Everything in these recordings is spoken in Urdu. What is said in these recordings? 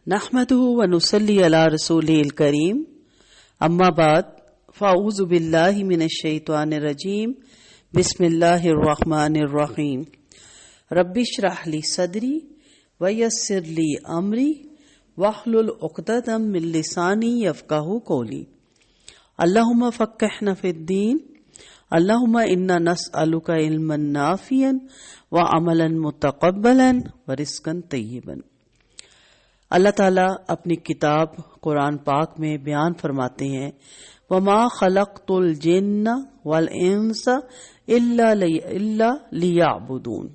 نحمده ونصلي على رسوله الكريم اما بعد فاعوذ بالله من الشیطان الرجیم بسم اللہ الرحمن الرحیم رب اشرح لي صدری ویسر لي امری واحلل عقدۃ من لسانی یفقهوا قولی اللهم فقهنا في الدین اللهم انا نسألك علما نافعا وعملا متقبلا ورزقا طیبا۔ اللہ تعالیٰ اپنی کتاب قرآن پاک میں بیان فرماتے ہیں وَمَا خَلَقْتُ الْجِنَّ وَالْإِنسَ إِلَّا لِيَعْبُدُونَ،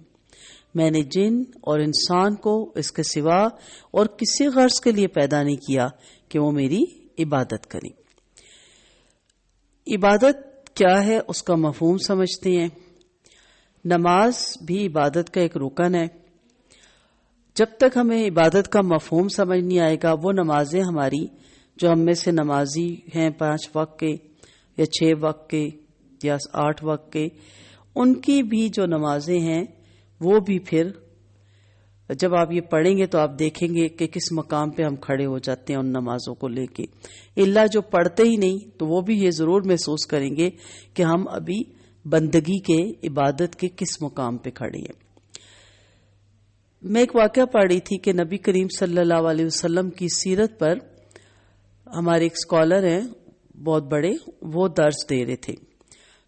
میں نے جن اور انسان کو اس کے سوا اور کسی غرض کے لیے پیدا نہیں کیا کہ وہ میری عبادت کریں۔ عبادت کیا ہے اس کا مفہوم سمجھتے ہیں۔ نماز بھی عبادت کا ایک رکن ہے۔ جب تک ہمیں عبادت کا مفہوم سمجھ نہیں آئے گا، وہ نمازیں ہماری جو ہم میں سے نمازی ہیں 5 وقت کے یا 6 وقت کے یا 8 وقت کے، ان کی بھی جو نمازیں ہیں وہ بھی پھر جب آپ یہ پڑھیں گے تو آپ دیکھیں گے کہ کس مقام پہ ہم کھڑے ہو جاتے ہیں ان نمازوں کو لے کے۔ اللہ جو پڑھتے ہی نہیں تو وہ بھی یہ ضرور محسوس کریں گے کہ ہم ابھی بندگی کے عبادت کے کس مقام پہ کھڑے ہیں۔ میں ایک واقعہ پڑھ رہی تھی کہ نبی کریم صلی اللہ علیہ وسلم کی سیرت پر ہمارے ایک اسکالر ہیں بہت بڑے، وہ درس دے رہے تھے،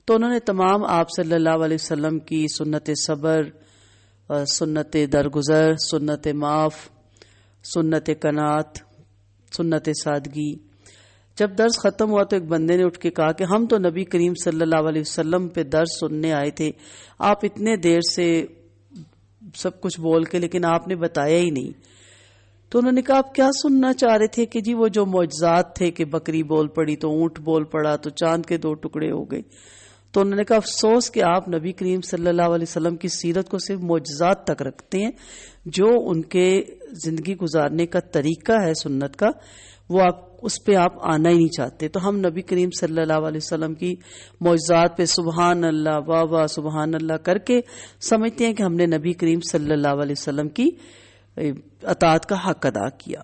تو انہوں نے تمام آپ صلی اللہ علیہ وسلم کی سنت صبر، سنت درگزر، سنت معاف، سنت قناعت، سنت سادگی۔ جب درس ختم ہوا تو ایک بندے نے اٹھ کے کہا کہ ہم تو نبی کریم صلی اللہ علیہ وسلم پہ درس سننے آئے تھے، آپ اتنے دیر سے سب کچھ بول کے لیکن آپ نے بتایا ہی نہیں۔ تو انہوں نے کہا آپ کیا سننا چاہ رہے تھے؟ کہ جی وہ جو معجزات تھے کہ بکری بول پڑی تو اونٹ بول پڑا تو چاند کے 2 ٹکڑے ہو گئے۔ تو انہوں نے کہا افسوس کہ آپ نبی کریم صلی اللہ علیہ وسلم کی سیرت کو صرف معجزات تک رکھتے ہیں، جو ان کے زندگی گزارنے کا طریقہ ہے سنت کا، وہ آپ اس پہ آپ آنا ہی نہیں چاہتے۔ تو ہم نبی کریم صلی اللہ علیہ وسلم کی معجزات پہ سبحان اللہ واہ واہ سبحان اللہ کر کے سمجھتے ہیں کہ ہم نے نبی کریم صلی اللہ علیہ وسلم کی اطاعت کا حق ادا کیا۔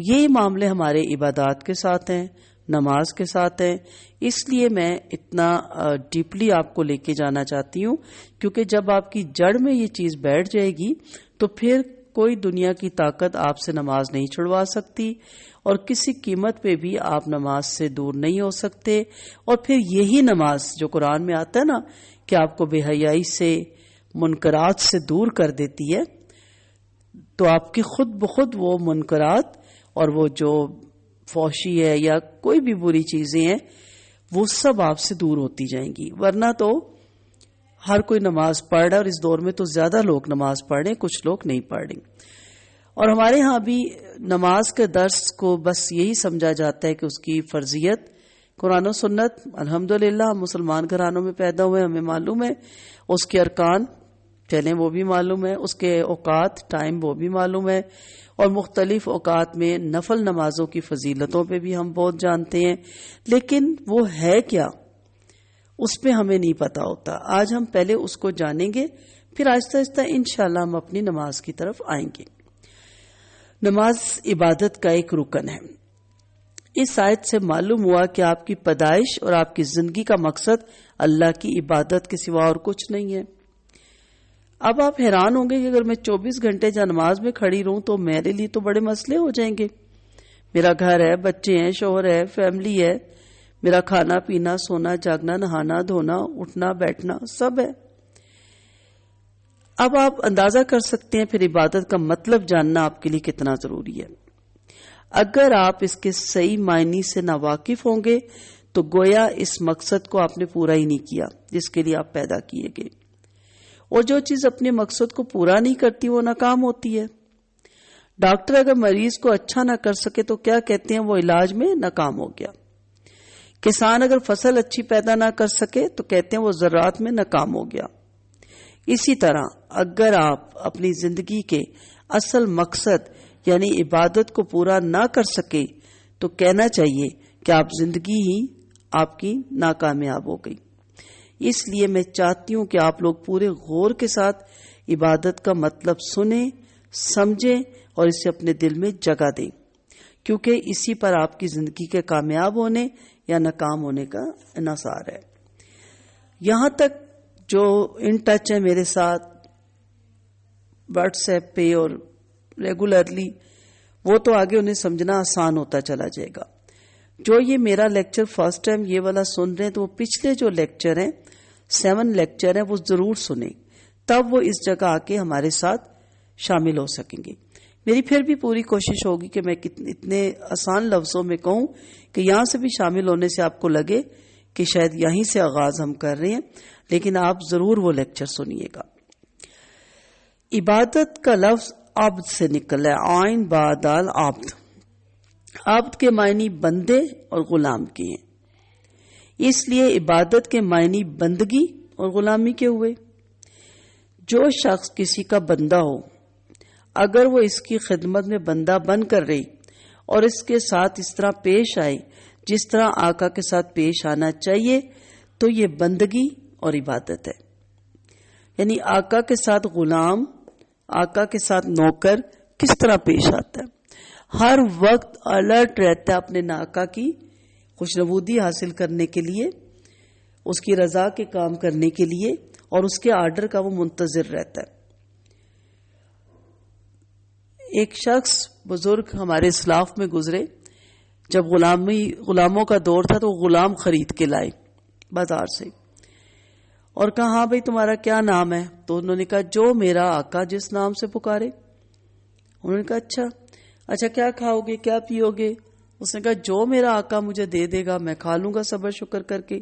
یہ معاملے ہمارے عبادات کے ساتھ ہیں، نماز کے ساتھ ہیں۔ اس لیے میں اتنا ڈیپلی آپ کو لے کے جانا چاہتی ہوں، کیونکہ جب آپ کی جڑ میں یہ چیز بیٹھ جائے گی تو پھر کوئی دنیا کی طاقت آپ سے نماز نہیں چھڑوا سکتی، اور کسی قیمت پہ بھی آپ نماز سے دور نہیں ہو سکتے۔ اور پھر یہی نماز جو قرآن میں آتا ہے نا کہ آپ کو بے حیائی سے، منکرات سے دور کر دیتی ہے، تو آپ کی خود بخود وہ منکرات اور وہ جو فحشی ہے یا کوئی بھی بری چیزیں ہیں وہ سب آپ سے دور ہوتی جائیں گی۔ ورنہ تو ہر کوئی نماز پڑھ رہا ہے، اور اس دور میں تو زیادہ لوگ نماز پڑھ رہے ہیں، کچھ لوگ نہیں پڑھ رہے۔ اور ہمارے ہاں بھی نماز کے درس کو بس یہی سمجھا جاتا ہے کہ اس کی فرضیت قرآن و سنت، الحمدللہ ہم مسلمان گھرانوں میں پیدا ہوئے، ہمیں معلوم ہے، اس کے ارکان چلیں وہ بھی معلوم ہے، اس کے اوقات ٹائم وہ بھی معلوم ہے، اور مختلف اوقات میں نفل نمازوں کی فضیلتوں پہ بھی ہم بہت جانتے ہیں، لیکن وہ ہے کیا اس پہ ہمیں نہیں پتا ہوتا۔ آج ہم پہلے اس کو جانیں گے، پھر آہستہ آہستہ انشاءاللہ ہم اپنی نماز کی طرف آئیں گے۔ نماز عبادت کا ایک رکن ہے۔ اس آیت سے معلوم ہوا کہ آپ کی پیدائش اور آپ کی زندگی کا مقصد اللہ کی عبادت کے سوا اور کچھ نہیں ہے۔ اب آپ حیران ہوں گے کہ اگر میں 24 گھنٹے جہاں نماز میں کھڑی رہوں تو میرے لیے تو بڑے مسئلے ہو جائیں گے۔ میرا گھر ہے، بچے ہیں، شوہر ہے، فیملی ہے، میرا کھانا پینا، سونا جاگنا، نہانا دھونا، اٹھنا بیٹھنا سب ہے۔ اب آپ اندازہ کر سکتے ہیں پھر عبادت کا مطلب جاننا آپ کے لیے کتنا ضروری ہے۔ اگر آپ اس کے صحیح معنی سے ناواقف ہوں گے تو گویا اس مقصد کو آپ نے پورا ہی نہیں کیا جس کے لیے آپ پیدا کیے گئے، اور جو چیز اپنے مقصد کو پورا نہیں کرتی وہ ناکام ہوتی ہے۔ ڈاکٹر اگر مریض کو اچھا نہ کر سکے تو کیا کہتے ہیں؟ وہ علاج میں ناکام ہو گیا۔ کسان اگر فصل اچھی پیدا نہ کر سکے تو کہتے ہیں وہ زراعت میں ناکام ہو گیا۔ اسی طرح اگر آپ اپنی زندگی کے اصل مقصد یعنی عبادت کو پورا نہ کر سکے تو کہنا چاہیے کہ آپ زندگی ہی آپ کی ناکامیاب ہو گئی۔ اس لیے میں چاہتی ہوں کہ آپ لوگ پورے غور کے ساتھ عبادت کا مطلب سنیں، سمجھیں اور اسے اپنے دل میں جگہ دیں، کیونکہ اسی پر آپ کی زندگی کے کامیاب ہونے یا ناکام ہونے کا انحصار ہے۔ یہاں تک جو ان ٹچ ہے میرے ساتھ واٹس ایپ پہ اور ریگولرلی، وہ تو آگے انہیں سمجھنا آسان ہوتا چلا جائے گا۔ جو یہ میرا لیکچر فرسٹ ٹائم یہ والا سن رہے ہیں تو وہ پچھلے جو لیکچر ہیں 7 لیکچر ہیں وہ ضرور سنیں، تب وہ اس جگہ آ کے ہمارے ساتھ شامل ہو سکیں گے۔ میری پھر بھی پوری کوشش ہوگی کہ میں اتنے آسان لفظوں میں کہوں کہ یہاں سے بھی شامل ہونے سے آپ کو لگے کہ شاید یہیں سے آغاز ہم کر رہے ہیں، لیکن آپ ضرور وہ لیکچر سنیے گا۔ عبادت کا لفظ عبد سے نکلا ہے، عین با دال عبد۔ عبد کے معنی بندے اور غلام کے ہیں، اس لیے عبادت کے معنی بندگی اور غلامی کے ہوئے۔ جو شخص کسی کا بندہ ہو، اگر وہ اس کی خدمت میں بندہ بن کر رہے اور اس کے ساتھ اس طرح پیش آئے جس طرح آقا کے ساتھ پیش آنا چاہیے، تو یہ بندگی اور عبادت ہے۔ یعنی آقا کے ساتھ غلام، آقا کے ساتھ نوکر کس طرح پیش آتا ہے، ہر وقت الرٹ رہتا ہے اپنے آقا کی خوشنودی حاصل کرنے کے لیے، اس کی رضا کے کام کرنے کے لیے، اور اس کے آرڈر کا وہ منتظر رہتا ہے۔ ایک شخص بزرگ ہمارے اسلاف میں گزرے، جب غلاموں کا دور تھا تو غلام خرید کے لائے بازار سے اور کہا ہاں بھائی تمہارا کیا نام ہے؟ تو انہوں نے کہا جو میرا آقا جس نام سے پکارے۔ انہوں نے کہا اچھا کیا کھاؤ گے، کیا پیو گے؟ اس نے کہا جو میرا آقا مجھے دے دے گا میں کھا لوں گا صبر شکر کر کے۔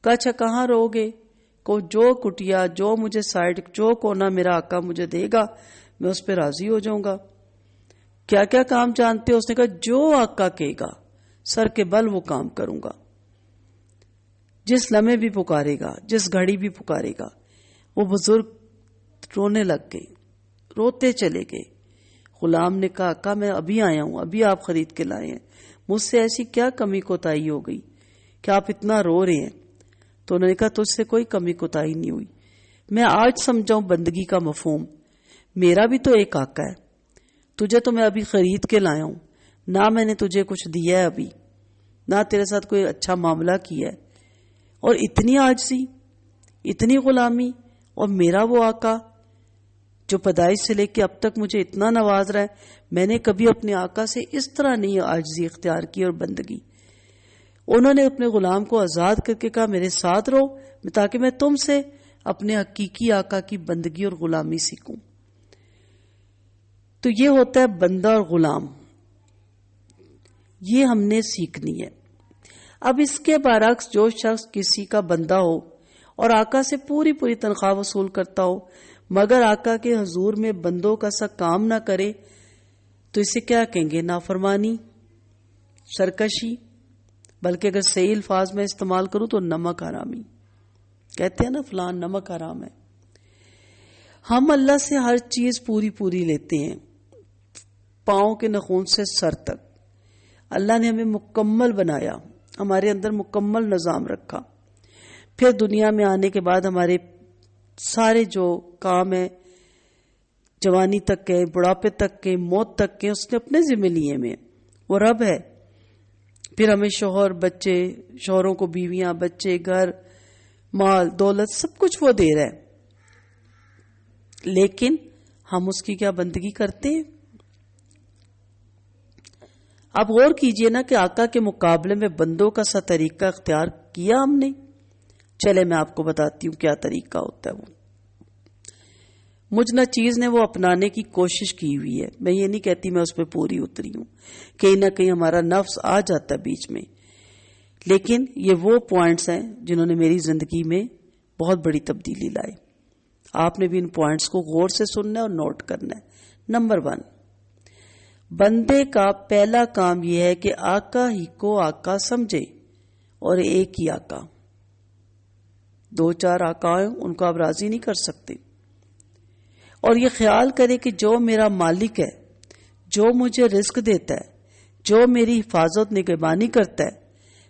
کہا اچھا کہاں رہو گے؟ کو جو کٹیا، جو مجھے سائڈ، جو کونا میرا آقا مجھے دے گا میں اس پہ راضی ہو جاؤں گا۔ کیا کیا کام جانتے ہو؟ اس نے کہا جو آقا کہے گا سر کے بل وہ کام کروں گا، جس لمحے بھی پکارے گا، جس گھڑی بھی پکارے گا۔ وہ بزرگ رونے لگ گئے، روتے چلے گئے۔ غلام نے کہا آقا میں ابھی آیا ہوں، ابھی آپ خرید کے لائے ہیں، مجھ سے ایسی کیا کمی کوتاہی ہو گئی کہ آپ اتنا رو رہے ہیں؟ تو انہوں نے کہا تجھ سے کوئی کمی کوتاہی نہیں ہوئی، میں آج سمجھاؤں بندگی کا مفہوم۔ میرا بھی تو ایک آقا ہے، تجھے تو میں ابھی خرید کے لایا ہوں، نہ میں نے تجھے کچھ دیا ہے ابھی، نہ تیرے ساتھ کوئی اچھا معاملہ کیا ہے، اور اتنی عاجزی، اتنی غلامی، اور میرا وہ آقا جو پیدائش سے لے کے اب تک مجھے اتنا نواز رہا ہے، میں نے کبھی اپنے آقا سے اس طرح نہیں عاجزی اختیار کی اور بندگی۔ انہوں نے اپنے غلام کو آزاد کر کے کہا میرے ساتھ رہو تاکہ میں تم سے اپنے حقیقی آقا کی بندگی اور غلامی سیکھوں۔ تو یہ ہوتا ہے بندہ اور غلام، یہ ہم نے سیکھنی ہے۔ اب اس کے برعکس جو شخص کسی کا بندہ ہو اور آقا سے پوری پوری تنخواہ وصول کرتا ہو مگر آقا کے حضور میں بندوں کا سا کام نہ کرے، تو اسے کیا کہیں گے؟ نافرمانی، سرکشی، بلکہ اگر صحیح الفاظ میں استعمال کروں تو نمک حرامی۔ کہتے ہیں نا فلان نمک حرام ہے۔ ہم اللہ سے ہر چیز پوری پوری لیتے ہیں، پاؤں کے ناخن سے سر تک۔ اللہ نے ہمیں مکمل بنایا، ہمارے اندر مکمل نظام رکھا، پھر دنیا میں آنے کے بعد ہمارے سارے جو کام ہیں جوانی تک کے، بڑھاپے تک کے، موت تک کے، اس نے اپنے ذمہ لیے میں، وہ رب ہے۔ پھر ہمیں شوہر، بچے، شوہروں کو بیویاں، بچے، گھر، مال، دولت، سب کچھ وہ دے رہا ہے، لیکن ہم اس کی کیا بندگی کرتے ہیں؟ آپ غور کیجئے نا کہ آقا کے مقابلے میں بندوں کا سا طریقہ اختیار کیا ہم نے؟ چلے میں آپ کو بتاتی ہوں کیا طریقہ ہوتا ہے۔ وہ مجھ نہ چیز نے وہ اپنانے کی کوشش کی ہوئی ہے، میں یہ نہیں کہتی میں اس پہ پوری اتری ہوں، کہیں نہ کہیں ہمارا نفس آ جاتا ہے بیچ میں، لیکن یہ وہ پوائنٹس ہیں جنہوں نے میری زندگی میں بہت بڑی تبدیلی لائی۔ آپ نے بھی ان پوائنٹس کو غور سے سننا ہے اور نوٹ کرنا ہے۔ نمبر 1، بندے کا پہلا کام یہ ہے کہ آقا ہی کو آقا سمجھے، اور ایک ہی آقا، 2-4 آقا ہیں ان کو آپ راضی نہیں کر سکتے، اور یہ خیال کرے کہ جو میرا مالک ہے، جو مجھے رزق دیتا ہے، جو میری حفاظت نگہبانی کرتا ہے،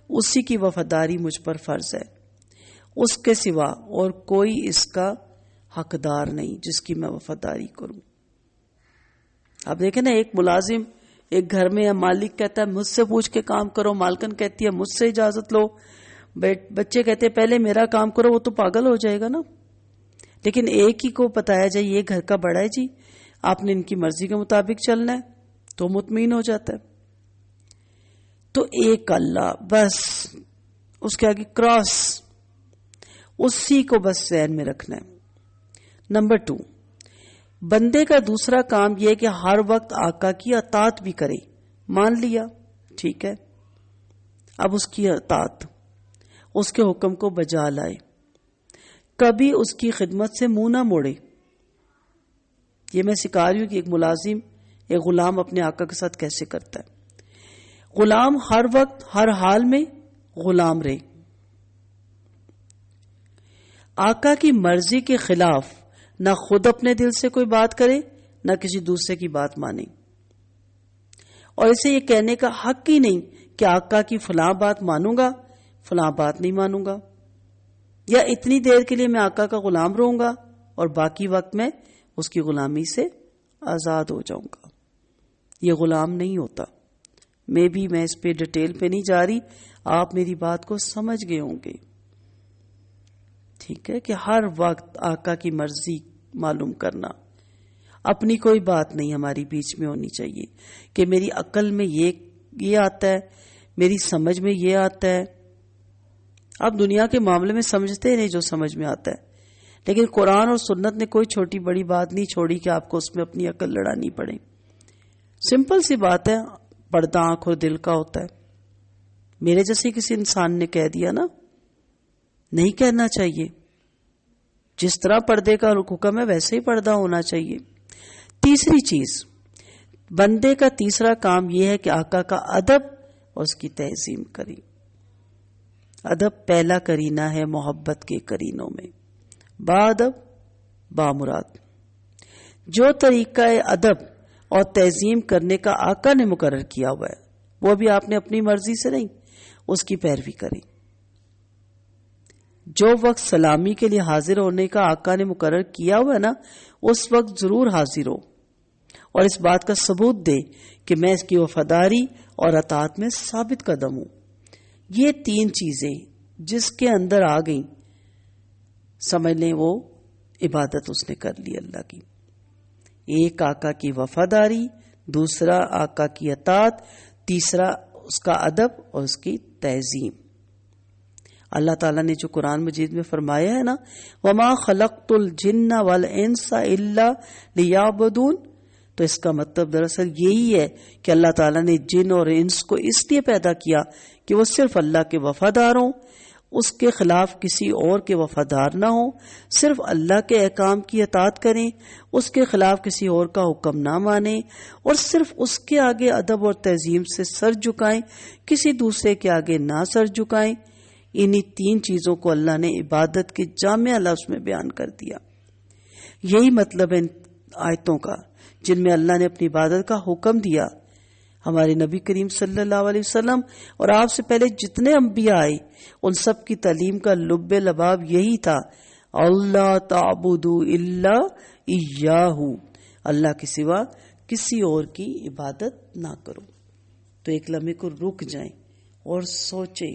اسی کی وفاداری مجھ پر فرض ہے، اس کے سوا اور کوئی اس کا حقدار نہیں جس کی میں وفاداری کروں۔ آپ دیکھیں نا، ایک ملازم ایک گھر میں ہے، مالک کہتا ہے مجھ سے پوچھ کے کام کرو، مالکن کہتی ہے مجھ سے اجازت لو، بچے کہتے ہیں پہلے میرا کام کرو، وہ تو پاگل ہو جائے گا نا. لیکن ایک ہی کو بتایا جائے یہ گھر کا بڑا ہے جی، آپ نے ان کی مرضی کے مطابق چلنا ہے، تو مطمئن ہو جاتا ہے. تو ایک اللہ بس، اس کے آگے کراس، اسی کو بس ذہن میں رکھنا ہے. نمبر 2، بندے کا دوسرا کام یہ ہے کہ ہر وقت آقا کی اطاعت بھی کرے. مان لیا ٹھیک ہے، اب اس کی اطاعت، اس کے حکم کو بجا لائے، کبھی اس کی خدمت سے منہ نہ موڑے. یہ میں سکھا رہی ہوں کہ ایک ملازم، ایک غلام اپنے آقا کے ساتھ کیسے کرتا ہے. غلام ہر وقت ہر حال میں غلام رہے، آقا کی مرضی کے خلاف نہ خود اپنے دل سے کوئی بات کرے نہ کسی دوسرے کی بات مانے. اور اسے یہ کہنے کا حق ہی نہیں کہ آقا کی فلاں بات مانوں گا فلاں بات نہیں مانوں گا، یا اتنی دیر کے لیے میں آقا کا غلام رہوں گا اور باقی وقت میں اس کی غلامی سے آزاد ہو جاؤں گا. یہ غلام نہیں ہوتا. میں اس پہ ڈیٹیل پہ نہیں جا رہی، آپ میری بات کو سمجھ گئے ہوں گے. ٹھیک ہے کہ ہر وقت آقا کی مرضی معلوم کرنا، اپنی کوئی بات نہیں ہماری بیچ میں ہونی چاہیے کہ میری عقل میں یہ آتا ہے، میری سمجھ میں یہ آتا ہے. آپ دنیا کے معاملے میں سمجھتے نہیں جو سمجھ میں آتا ہے، لیکن قرآن اور سنت نے کوئی چھوٹی بڑی بات نہیں چھوڑی کہ آپ کو اس میں اپنی عقل لڑانی پڑے. سمپل سی بات ہے، پردہ آنکھ اور دل کا ہوتا ہے. میرے جیسے کسی انسان نے کہہ دیا نا، نہیں کہنا چاہیے. جس طرح پردے کا حکم ہے ویسے ہی پردہ ہونا چاہیے. تیسری چیز، بندے کا تیسرا کام یہ ہے کہ آقا کا ادب اور اس کی تعظیم کرے. ادب پہلا کرینہ ہے محبت کے کرینوں میں، با ادب با مراد. جو طریقہ ادب اور تعظیم کرنے کا آقا نے مقرر کیا ہوا ہے وہ بھی آپ نے اپنی مرضی سے نہیں، اس کی پیروی کریں. جو وقت سلامی کے لیے حاضر ہونے کا آقا نے مقرر کیا ہوا ہے نا، اس وقت ضرور حاضر ہو اور اس بات کا ثبوت دے کہ میں اس کی وفاداری اور اطاعت میں ثابت قدم ہوں. یہ 3 چیزیں جس کے اندر آ گئیں، سمجھ لیں وہ عبادت اس نے کر لی اللہ کی. ایک آقا کی وفاداری، دوسرا آقا کی اطاعت، تیسرا اس کا ادب اور اس کی تعظیم. اللہ تعالیٰ نے جو قرآن مجید میں فرمایا ہے نا، وَمَا خَلَقْتُ الْجِنَّ وَالْإِنسَ إِلَّا لِيَعْبُدُونَ، تو اس کا مطلب دراصل یہی ہے کہ اللہ تعالیٰ نے جن اور انس کو اس لیے پیدا کیا کہ وہ صرف اللہ کے وفادار ہوں، اس کے خلاف کسی اور کے وفادار نہ ہوں، صرف اللہ کے احکام کی اطاعت کریں، اس کے خلاف کسی اور کا حکم نہ مانیں، اور صرف اس کے آگے ادب اور تعظیم سے سر جھکائیں، کسی دوسرے کے آگے نہ سر جھکائیں. انہی 3 چیزوں کو اللہ نے عبادت کے جامع لفظ میں بیان کر دیا. یہی مطلب ہے ان آیتوں کا جن میں اللہ نے اپنی عبادت کا حکم دیا. ہمارے نبی کریم صلی اللہ علیہ وسلم اور آپ سے پہلے جتنے انبیاء آئے ان سب کی تعلیم کا لب لباب یہی تھا، اللہ تعبدوا الا ایاہ، اللہ کے سوا کسی اور کی عبادت نہ کرو. تو ایک لمحے کو رک جائیں اور سوچیں،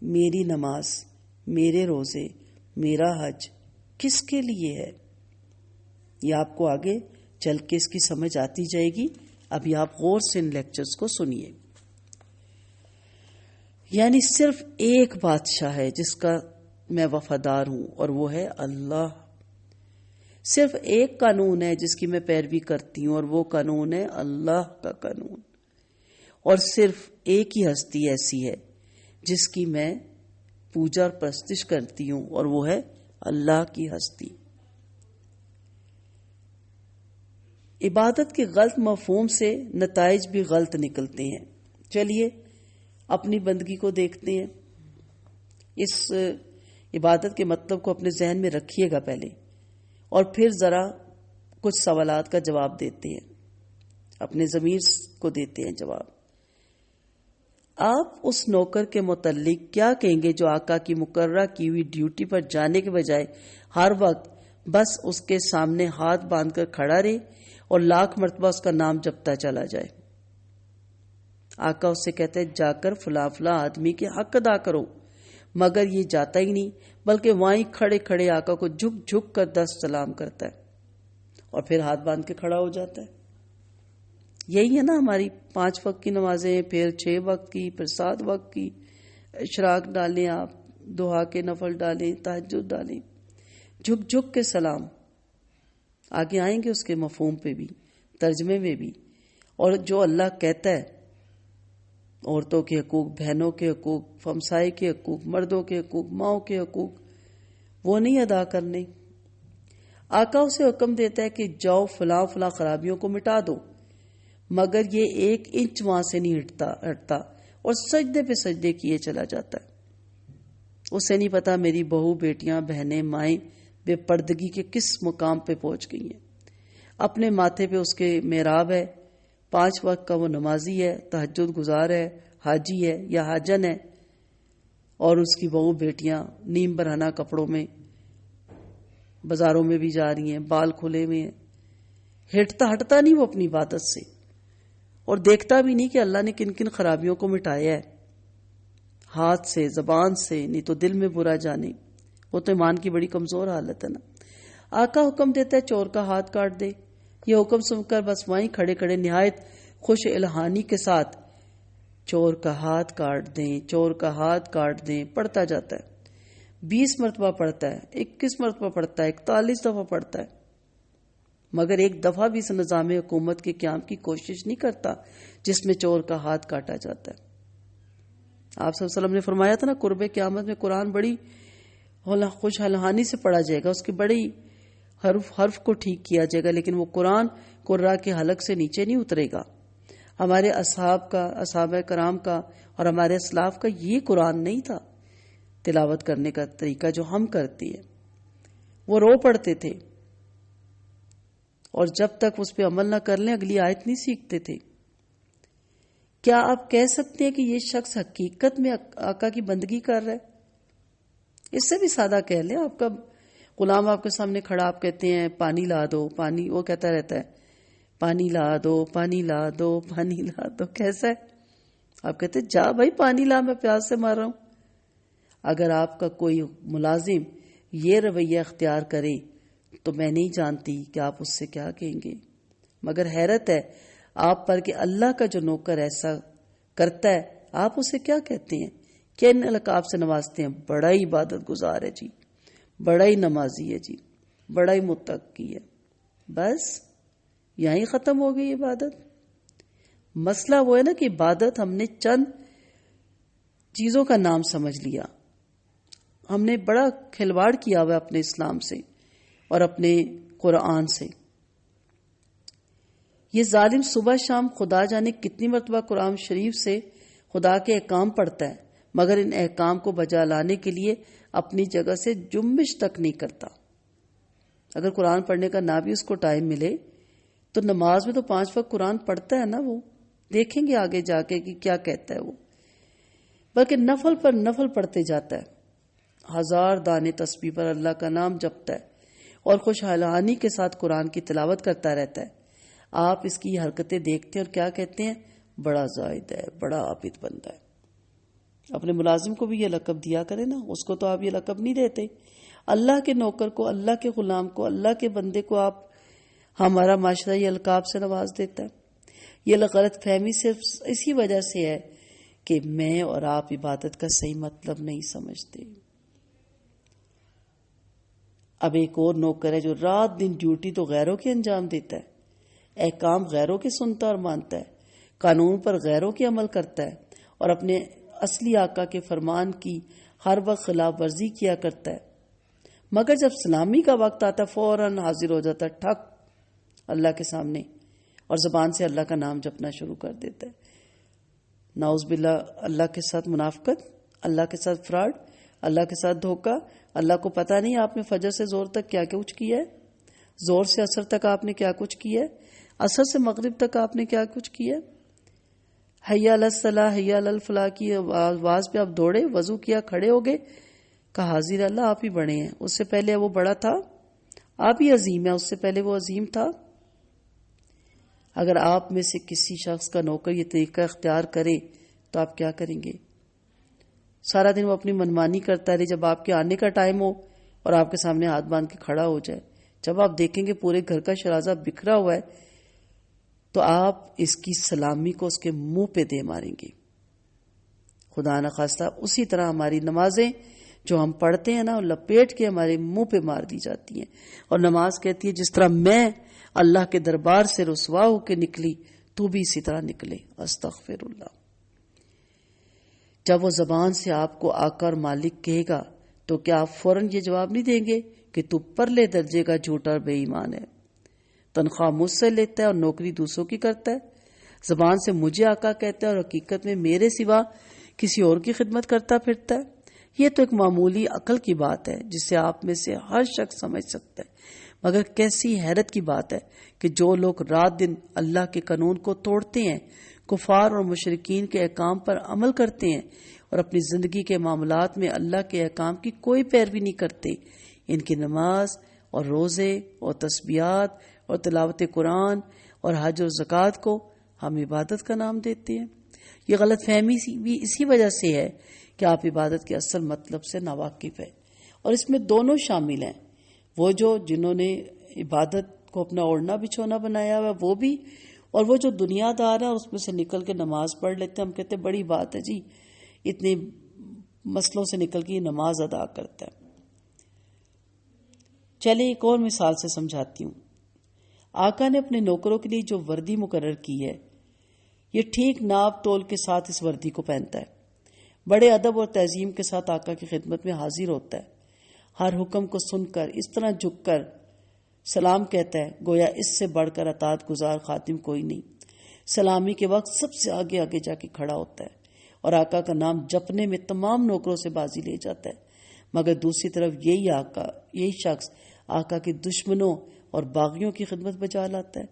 میری نماز، میرے روزے، میرا حج کس کے لیے ہے؟ یہ آپ کو آگے چل کے اس کی سمجھ آتی جائے گی. ابھی آپ غور سے ان لیکچرز کو سنیے. یعنی صرف ایک بادشاہ ہے جس کا میں وفادار ہوں اور وہ ہے اللہ. صرف ایک قانون ہے جس کی میں پیروی کرتی ہوں اور وہ قانون ہے اللہ کا قانون. اور صرف ایک ہی ہستی ایسی ہے جس کی میں پوجا اور پرستش کرتی ہوں اور وہ ہے اللہ کی ہستی. عبادت کے غلط مفہوم سے نتائج بھی غلط نکلتے ہیں. چلیے اپنی بندگی کو دیکھتے ہیں. اس عبادت کے مطلب کو اپنے ذہن میں رکھیے گا پہلے، اور پھر ذرا کچھ سوالات کا جواب دیتے ہیں، اپنے ضمیر کو دیتے ہیں جواب. آپ اس نوکر کے متعلق کیا کہیں گے جو آقا کی مقررہ کی ہوئی ڈیوٹی پر جانے کے بجائے ہر وقت بس اس کے سامنے ہاتھ باندھ کر کھڑا رہے اور لاکھ مرتبہ اس کا نام جپتا چلا جائے۔ آقا اس سے کہتے ہیں جا کر فلاں فلاں آدمی کے حق ادا کرو، مگر یہ جاتا ہی نہیں، بلکہ وہیں کھڑے کھڑے آقا کو جھک جھک کر 10 سلام کرتا ہے اور پھر ہاتھ باندھ کے کھڑا ہو جاتا ہے۔ یہی ہے نا ہماری 5 وقت کی نمازیں، پھر 6 وقت کی، پھر 7 وقت کی، اشراق ڈالیں آپ، دعا کے نفل ڈالیں، تہجد ڈالیں، جھک جھک کے سلام۔ آگے آئیں گے اس کے مفہوم پہ بھی، ترجمے میں بھی۔ اور جو اللہ کہتا ہے عورتوں کے حقوق، بہنوں کے حقوق، ہمسائے کے حقوق، مردوں کے حقوق، ماؤں کے حقوق، وہ نہیں ادا کرنے۔ آقا اسے حکم دیتا ہے کہ جاؤ فلاں فلاں خرابیوں کو مٹا دو، مگر یہ 1 انچ وہاں سے نہیں ہٹتا اور سجدے پہ سجدے کیے چلا جاتا ہے۔ اسے نہیں پتا میری بہو، بیٹیاں، بہنیں، مائیں بے پردگی کے کس مقام پہ پہنچ گئی ہیں۔ اپنے ماتھے پہ اس کے محراب ہے، 5 وقت کا وہ نمازی ہے، تہجد گزار ہے، حاجی ہے یا حاجن ہے، اور اس کی بہو بیٹیاں نیم برہنہ کپڑوں میں بازاروں میں بھی جا رہی ہیں، بال کھلے ہوئے ہیں، ہٹتا نہیں وہ اپنی عبادت سے، اور دیکھتا بھی نہیں کہ اللہ نے کن کن خرابیوں کو مٹایا ہے، ہاتھ سے، زبان سے، نہیں تو دل میں برا جانے۔ وہ تو ایمان کی بڑی کمزور حالت ہے نا۔ آقا حکم دیتا ہے چور کا ہاتھ کاٹ دے۔ یہ حکم سن کر بس وہیں کھڑے کھڑے نہایت خوش الہانی کے ساتھ چور کا ہاتھ کاٹ دیں، چور کا ہاتھ کاٹ دیں پڑھتا جاتا ہے۔ 20 مرتبہ پڑھتا ہے، 21 مرتبہ پڑھتا ہے، 41 دفعہ پڑھتا ہے، مگر ایک دفعہ بھی اس نظام حکومت کے قیام کی کوشش نہیں کرتا جس میں چور کا ہاتھ کاٹا جاتا ہے۔ آپ صلی اللہ علیہ وسلم نے فرمایا تھا نا، قرب قیامت میں قرآن بڑی خوش الہانی سے پڑھا جائے گا، اس کی بڑی حرف کو ٹھیک کیا جائے گا، لیکن وہ قرآن قرہ کے حلق سے نیچے نہیں اترے گا۔ ہمارے اصحاب کرام کا اور ہمارے اسلاف کا یہ قرآن نہیں تھا تلاوت کرنے کا طریقہ جو ہم کرتی ہے۔ وہ رو پڑھتے تھے اور جب تک اس پہ عمل نہ کر لیں اگلی آیت نہیں سیکھتے تھے۔ کیا آپ کہہ سکتے ہیں کہ یہ شخص حقیقت میں آقا کی بندگی کر رہا ہے؟ اس سے بھی سادہ کہہ لیں، آپ کا غلام آپ کے سامنے کھڑا، آپ کہتے ہیں پانی لا دو، پانی، وہ کہتا رہتا ہے پانی لا دو، پانی لا دو، پانی لا دو۔ کیسا ہے؟ آپ کہتے ہیں جا بھائی پانی لا، میں پیاس سے مار رہا ہوں۔ اگر آپ کا کوئی ملازم یہ رویہ اختیار کرے تو میں نہیں جانتی کہ آپ اس سے کیا کہیں گے، مگر حیرت ہے آپ پر کہ اللہ کا جو نوکر ایسا کرتا ہے آپ اسے کیا کہتے ہیں، کن القاب سے نوازتے ہیں؟ بڑا ہی عبادت گزار ہے جی، بڑا ہی نمازی ہے جی، بڑا ہی متقی ہے۔ بس یہیں ختم ہو گئی عبادت۔ مسئلہ وہ ہے نا کہ عبادت ہم نے چند چیزوں کا نام سمجھ لیا، ہم نے بڑا کھلواڑ کیا ہوا اپنے اسلام سے اور اپنے قرآن سے۔ یہ ظالم صبح شام خدا جانے کتنی مرتبہ قرآن شریف سے خدا کے احکام پڑھتا ہے، مگر ان احکام کو بجا لانے کے لیے اپنی جگہ سے جنبش تک نہیں کرتا۔ اگر قرآن پڑھنے کا نہ بھی اس کو ٹائم ملے تو نماز میں تو 5 وقت قرآن پڑھتا ہے نا، وہ دیکھیں گے آگے جا کے کہ کیا کہتا ہے وہ، بلکہ نفل پر نفل پڑھتے جاتا ہے، 1000 دانے تسبیح پر اللہ کا نام جپتا ہے اور خوش حالانی کے ساتھ قرآن کی تلاوت کرتا رہتا ہے۔ آپ اس کی حرکتیں دیکھتے ہیں اور کیا کہتے ہیں؟ بڑا زاہد ہے، بڑا عابد بندہ ہے۔ اپنے ملازم کو بھی یہ لقب دیا کرے نا، اس کو تو آپ یہ لقب نہیں دیتے۔ اللہ کے نوکر کو، اللہ کے غلام کو، اللہ کے بندے کو آپ، ہمارا معاشرہ یہ القاب سے نواز دیتا ہے۔ یہ غلط فہمی صرف اسی وجہ سے ہے کہ میں اور آپ عبادت کا صحیح مطلب نہیں سمجھتے۔ اب ایک اور نوکر ہے جو رات دن ڈیوٹی تو غیروں کی انجام دیتا ہے، احکام غیروں کے سنتا اور مانتا ہے، قانون پر غیروں کی عمل کرتا ہے اور اپنے اصلی آقا کے فرمان کی ہر وقت خلاف ورزی کیا کرتا ہے، مگر جب سلامی کا وقت آتا ہے فوراً حاضر ہو جاتا ہے ٹھک اللہ کے سامنے اور زبان سے اللہ کا نام جپنا شروع کر دیتا ہے۔ نعوذ باللہ، اللہ کے ساتھ منافقت، اللہ کے ساتھ فراڈ، اللہ کے ساتھ دھوکہ۔ اللہ کو پتہ نہیں آپ نے فجر سے زور تک کیا کچھ کیا ہے، زور سے عصر تک آپ نے کیا کچھ کیا ہے، عصر سے مغرب تک آپ نے کیا کچھ کیا ہے۔ حی علی الصلاح، حی علی الفلاح کی آواز پہ آپ دوڑے، وضو کیا، کھڑے ہو گئے، کہا حاضر اللہ آپ ہی بڑے ہیں، اس سے پہلے وہ بڑا تھا، آپ ہی عظیم ہیں، اس سے پہلے وہ عظیم تھا؟ اگر آپ میں سے کسی شخص کا نوکر یہ طریقہ اختیار کرے تو آپ کیا کریں گے؟ سارا دن وہ اپنی منمانی کرتا رہے، جب آپ کے آنے کا ٹائم ہو اور آپ کے سامنے ہاتھ باندھ کے کھڑا ہو جائے، جب آپ دیکھیں گے پورے گھر کا شرازہ بکھرا ہوا ہے، تو آپ اس کی سلامی کو اس کے منہ پہ دے ماریں گے۔ خدا نخواستہ اسی طرح ہماری نمازیں جو ہم پڑھتے ہیں نا، لپیٹ کے ہمارے منہ پہ مار دی جاتی ہیں، اور نماز کہتی ہے جس طرح میں اللہ کے دربار سے رسوا ہو کے نکلی، تو بھی اسی طرح نکلے۔ استغفر اللہ۔ جب وہ زبان سے آپ کو آقا اور مالک کہے گا تو کیا آپ فوراً یہ جواب نہیں دیں گے کہ تو پرلے درجے کا جھوٹا اور بے ایمان ہے، تنخواہ مجھ سے لیتا ہے اور نوکری دوسروں کی کرتا ہے، زبان سے مجھے آقا کہتا ہے اور حقیقت میں میرے سوا کسی اور کی خدمت کرتا پھرتا ہے؟ یہ تو ایک معمولی عقل کی بات ہے جسے آپ میں سے ہر شخص سمجھ سکتا ہے، مگر کیسی حیرت کی بات ہے کہ جو لوگ رات دن اللہ کے قانون کو توڑتے ہیں، کفار اور مشرکین کے احکام پر عمل کرتے ہیں اور اپنی زندگی کے معاملات میں اللہ کے احکام کی کوئی پیروی نہیں کرتے، ان کی نماز اور روزے اور تسبیحات اور تلاوت قرآن اور حج اور زکوٰۃ کو ہم عبادت کا نام دیتے ہیں۔ یہ غلط فہمی بھی اسی وجہ سے ہے کہ آپ عبادت کے اصل مطلب سے ناواقف ہیں، اور اس میں دونوں شامل ہیں، وہ جنہوں نے عبادت کو اپنا اوڑھنا بچھونا بنایا ہوا وہ بھی، اور وہ جو دنیا دار ہے اس میں سے نکل کے نماز پڑھ لیتے ہیں۔ ہم کہتے ہیں بڑی بات ہے جی، اتنے مسئلوں سے نکل کے نماز ادا کرتا ہے۔ چلے ایک اور مثال سے سمجھاتی ہوں۔ آقا نے اپنے نوکروں کے لیے جو وردی مقرر کی ہے، یہ ٹھیک ناپ تول کے ساتھ اس وردی کو پہنتا ہے، بڑے ادب اور تعظیم کے ساتھ آقا کی خدمت میں حاضر ہوتا ہے، ہر حکم کو سن کر اس طرح جھک کر سلام کہتا ہے گویا اس سے بڑھ کر اطاعت گزار خادم کوئی نہیں۔ سلامی کے وقت سب سے آگے آگے جا کے کھڑا ہوتا ہے اور آقا کا نام جپنے میں تمام نوکروں سے بازی لے جاتا ہے، مگر دوسری طرف یہی شخص آقا کے دشمنوں اور باغیوں کی خدمت بجا لاتا ہے،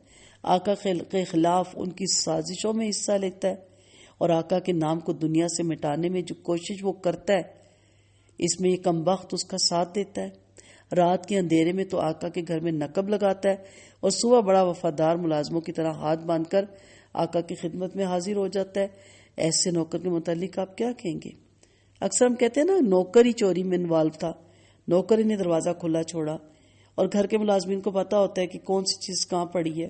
آقا کے خلاف ان کی سازشوں میں حصہ لیتا ہے، اور آقا کے نام کو دنیا سے مٹانے میں جو کوشش وہ کرتا ہے اس میں یہ کم بخت اس کا ساتھ دیتا ہے۔ رات کے اندھیرے میں تو آقا کے گھر میں نقب لگاتا ہے اور صبح بڑا وفادار ملازموں کی طرح ہاتھ باندھ کر آقا کی خدمت میں حاضر ہو جاتا ہے۔ ایسے نوکر کے متعلق آپ کیا کہیں گے؟ اکثر ہم کہتے ہیں نا نوکر ہی چوری میں انوالو تھا، نوکر ہی نے دروازہ کھلا چھوڑا، اور گھر کے ملازمین کو پتا ہوتا ہے کہ کون سی چیز کہاں پڑی ہے۔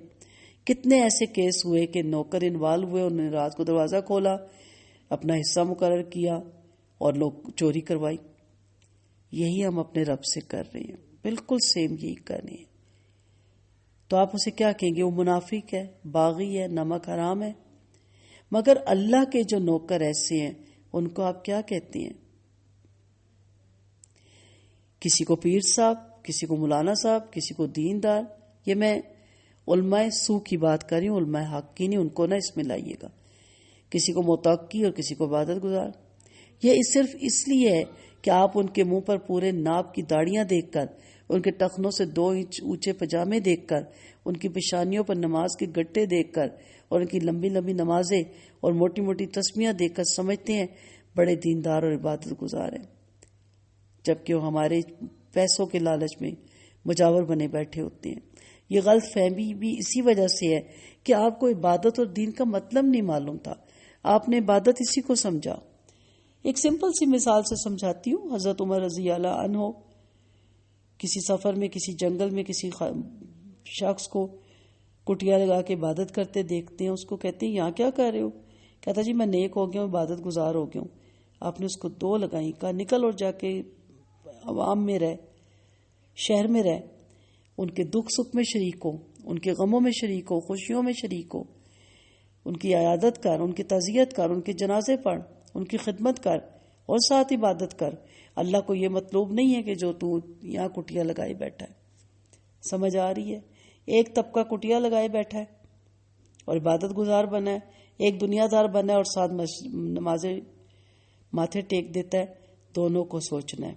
کتنے ایسے کیس ہوئے کہ نوکر انوالو ہوئے، انہوں نے رات کو دروازہ کھولا، اپنا حصہ مقرر کیا اور لوگ چوری کروائی۔ یہی ہم اپنے رب سے کر رہے ہیں، بالکل سیم یہی کر رہے ہیں۔ تو آپ اسے کیا کہیں گے؟ وہ منافق ہے، باغی ہے، نمک حرام ہے۔ مگر اللہ کے جو نوکر ایسے ہیں ان کو آپ کیا کہتے ہیں؟ کسی کو پیر صاحب، کسی کو مولانا صاحب، کسی کو دیندار۔ یہ میں علماء سو کی بات کر رہی ہوں، علماء حق کی نہیں، ان کو نہ اس میں لائیے گا۔ کسی کو متقی اور کسی کو عبادت گزار۔ یہ صرف اس لیے ہے کہ آپ ان کے منہ پر پورے ناپ کی داڑیاں دیکھ کر، ان کے ٹخنوں سے 2 انچ اونچے پجامے دیکھ کر، ان کی پیشانیوں پر نماز کے گٹے دیکھ کر، اور ان کی لمبی لمبی نمازیں اور موٹی موٹی تسمیاں دیکھ کر سمجھتے ہیں بڑے دیندار اور عبادت گزار ہیں، جبکہ وہ ہمارے پیسوں کے لالچ میں مجاور بنے بیٹھے ہوتے ہیں۔ یہ غلط فہمی بھی اسی وجہ سے ہے کہ آپ کو عبادت اور دین کا مطلب نہیں معلوم تھا، آپ نے عبادت اسی کو سمجھا۔ ایک سمپل سی مثال سے سمجھاتی ہوں۔ حضرت عمر رضی اللہ عنہ کسی سفر میں کسی جنگل میں کسی شخص کو کٹیا لگا کے عبادت کرتے دیکھتے ہیں، اس کو کہتے ہیں یہاں کیا کر رہے ہو؟ کہتا جی میں نیک ہو گیا ہوں، عبادت گزار ہو گیا ہوں۔ آپ نے اس کو 2 لگائیں، کہا نکل اور جا کے عوام میں رہ، شہر میں رہ، ان کے دکھ سکھ میں شریک ہو، ان کے غموں میں شریک ہو، خوشیوں میں شریک ہو، ان کی عیادت کر، ان کی تعزیت کر، ان کے جنازے پڑھ، ان کی خدمت کر، اور ساتھ عبادت کر۔ اللہ کو یہ مطلوب نہیں ہے کہ جو تو یہاں کٹیا لگائے بیٹھا ہے۔ سمجھ آ رہی ہے؟ ایک طبقہ کٹیا لگائے بیٹھا ہے اور عبادت گزار بنا ہے، ایک دنیا دار بنا ہے اور ساتھ نمازیں ماتھے ٹیک دیتا ہے۔ دونوں کو سوچنا ہے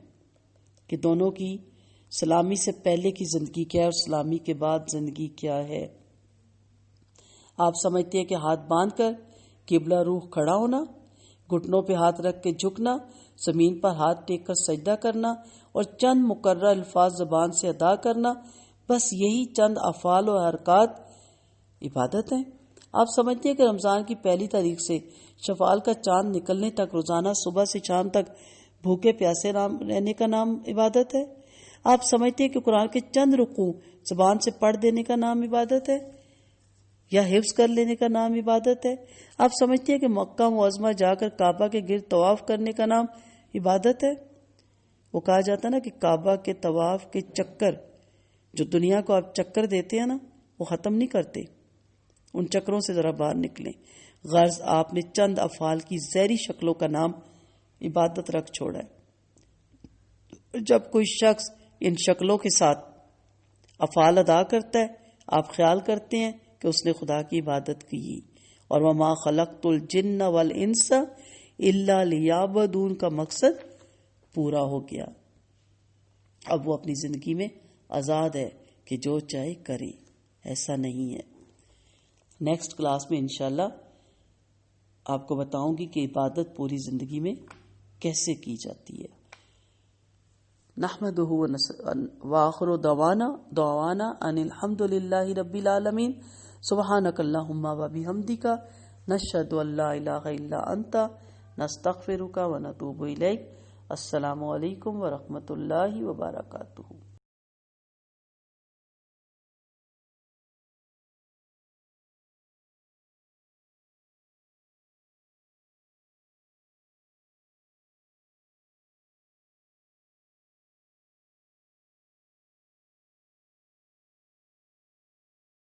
کہ دونوں کی سلامی سے پہلے کی زندگی کیا ہے اور سلامی کے بعد زندگی کیا ہے۔ آپ سمجھتے ہیں کہ ہاتھ باندھ کر قبلہ روح کھڑا ہونا، گھٹنوں پہ ہاتھ رکھ کے جھکنا، زمین پر ہاتھ ٹیک کر سجدہ کرنا اور چند مقررہ الفاظ زبان سے ادا کرنا بس یہی چند افعال و حرکات عبادت ہیں. آپ سمجھتے ہیں کہ رمضان کی پہلی تاریخ سے شوال کا چاند نکلنے تک روزانہ صبح سے شام تک بھوکے پیاسے رہنے کا نام عبادت ہے؟ آپ سمجھتے ہیں کہ قرآن کے چند رکوع زبان سے پڑھ دینے کا نام عبادت ہے یا حفظ کر لینے کا نام عبادت ہے؟ آپ سمجھتے ہیں کہ مکہ معظمہ جا کر کعبہ کے گرد طواف کرنے کا نام عبادت ہے؟ وہ کہا جاتا ہے نا کہ کعبہ کے طواف کے چکر جو دنیا کو آپ چکر دیتے ہیں نا وہ ختم نہیں کرتے، ان چکروں سے ذرا باہر نکلیں. غرض آپ نے چند افعال کی زہری شکلوں کا نام عبادت رکھ چھوڑا ہے. جب کوئی شخص ان شکلوں کے ساتھ افعال ادا کرتا ہے آپ خیال کرتے ہیں کہ اس نے خدا کی عبادت کی، اور وما خلقت الجن والانس الا لیعبدون کا مقصد پورا ہو گیا. اب وہ اپنی زندگی میں آزاد ہے کہ جو چاہے کرے. ایسا نہیں ہے. نیکسٹ کلاس میں انشاءاللہ آپ کو بتاؤں گی کہ عبادت پوری زندگی میں کیسے کی جاتی ہے. نحمدہ وآخر دعوانا ان الحمد للہ رب العالمین. سبحانک اللہم وبحمدک نشہد ان لا الہ الا انت نستغفرک ونتوب الیک. السلام علیکم ورحمۃ اللہ وبرکاتہ.